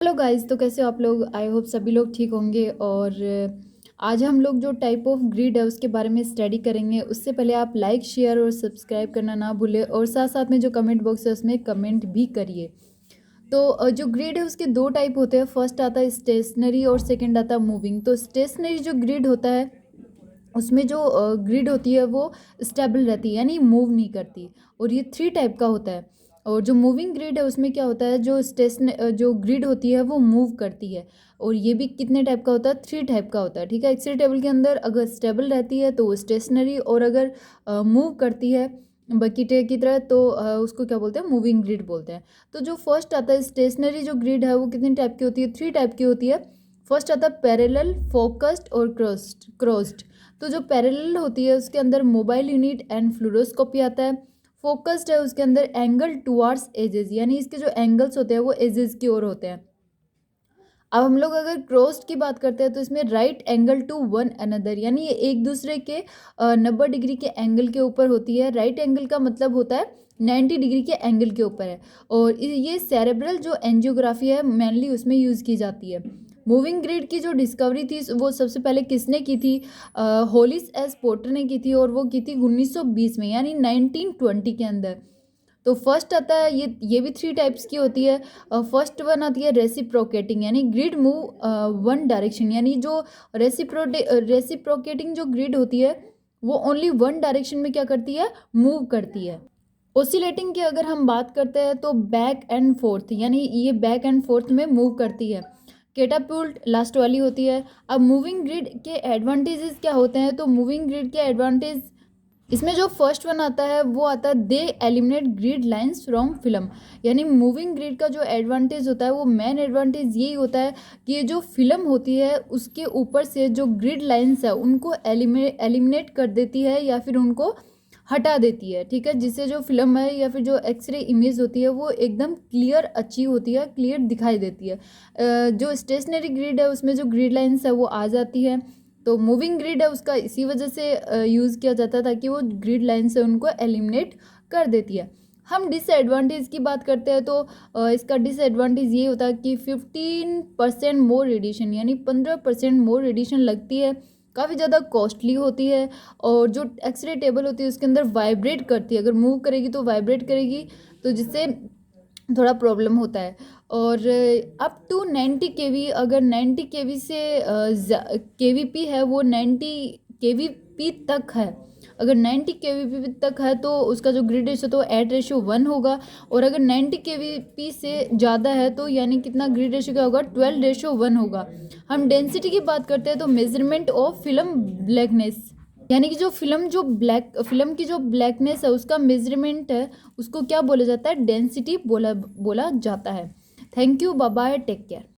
Hello guys, तो कैसे हो आप लोग। आई होप सभी लोग ठीक होंगे। और आज हम लोग जो टाइप ऑफ ग्रिड है उसके बारे में स्टडी करेंगे। उससे पहले आप लाइक शेयर और सब्सक्राइब करना ना भूलें, और साथ साथ में जो कमेंट बॉक्स है उसमें कमेंट भी करिए। तो जो ग्रिड है उसके दो टाइप होते हैं। फर्स्ट आता है स्टेशनरी और सेकंड आता है मूविंग। तो स्टेशनरी जो ग्रिड होता है उसमें जो ग्रिड होती है वो स्टेबल रहती है, यानी मूव नहीं करती। और ये थ्री टाइप का होता है। और जो मूविंग ग्रिड है उसमें क्या होता है, जो जो ग्रिड होती है वो मूव करती है। और ये भी कितने टाइप का होता है, थ्री टाइप का होता है। ठीक है, एक्स रे टेबल के अंदर अगर स्टेबल रहती है तो वो स्टेशनरी, और अगर मूव करती है बकीटे की तरह तो उसको क्या बोलते हैं, मूविंग ग्रिड बोलते हैं। तो जो फर्स्ट आता है स्टेशनरी जो ग्रिड है वो कितने टाइप की होती है, थ्री टाइप की होती है। फर्स्ट आता है पैरेलल, फोकस्ड और क्रॉस्ड। तो जो पैरेलल होती है उसके अंदर मोबाइल यूनिट एंड फ्लूरोस्कोपी आता है। फोकस्ड है उसके अंदर एंगल टुवार्ड्स एजेस, यानी इसके जो एंगल्स होते हैं वो एजेस की ओर होते हैं। अब हम लोग अगर क्रॉस्ड की बात करते हैं तो इसमें right angle to one another, यानी ये एक दूसरे के 90 डिग्री के एंगल के ऊपर होती है। राइट एंगल का मतलब होता है 90 डिग्री के एंगल के ऊपर है। और ये सेरेब्रल जो एंजियोग्राफी है मेनली उसमें यूज़ की जाती है। मूविंग ग्रिड की जो डिस्कवरी थी वो सबसे पहले किसने की थी, होलिस एस पोर्टर ने की थी, और वो की थी 1920 में, यानी 1920 के अंदर। तो फर्स्ट आता है, ये भी थ्री टाइप्स की होती है। फर्स्ट वन आती है रेसिप्रोकेटिंग, यानी ग्रिड मूव वन डायरेक्शन, यानी जो रेसिप्रोकेटिंग जो ग्रिड होती है वो ओनली वन डायरेक्शन में क्या करती है, मूव करती है। ओसिलेटिंग की अगर हम बात करते हैं तो बैक एंड फोर्थ, यानी ये बैक एंड फोर्थ में मूव करती है। कैटापुल्ट लास्ट वाली होती है। अब मूविंग ग्रिड के एडवांटेजेस क्या होते हैं, तो मूविंग ग्रिड के एडवांटेज इसमें जो फर्स्ट वन आता है वो आता है they eliminate grid lines from film. यानी मूविंग ग्रिड का जो एडवांटेज होता है वो मेन एडवांटेज यही होता है कि ये जो फिल्म होती है उसके ऊपर से जो ग्रिड लाइंस है उनको एलिमिनेट कर देती है, या फिर उनको हटा देती है। ठीक है, जिससे जो फिल्म है या फिर जो एक्सरे इमेज होती है वो एकदम क्लियर अच्छी होती है, क्लियर दिखाई देती है। जो स्टेशनरी ग्रिड है उसमें जो ग्रिड लाइंस है वो आ जाती है। तो मूविंग ग्रिड है उसका इसी वजह से यूज़ किया जाता है ताकि वो ग्रिड लाइन से उनको एलिमिनेट कर देती है। हम डिसएडवांटेज की बात करते हैं तो इसका डिसएडवांटेज ये होता है कि 15% मोर रेडिएशन, यानी 15% मोर रेडिएशन लगती है, काफ़ी ज़्यादा कॉस्टली होती है। और जो एक्सरे टेबल होती है उसके अंदर वाइब्रेट करती है, अगर मूव करेगी तो वाइब्रेट करेगी, तो जिससे थोड़ा प्रॉब्लम होता है। और अप टू 90 kV, अगर 90 kV से KVP है वो 90 kVP तक है। अगर 90 kVP तक है तो उसका जो ग्रिड रेशो तो 8:1 होगा। और अगर 90 kVP से ज़्यादा है तो यानी कितना ग्रिड रेशो क्या होगा, 12:1 होगा। हम डेंसिटी की बात करते हैं तो मेजरमेंट ऑफ फिल्म ब्लैकनेस, यानी कि जो फिल्म की जो ब्लैकनेस है उसका मेजरमेंट है, उसको क्या बोला जाता है, डेंसिटी बोला बोला जाता है। Thank you, bye bye, take care.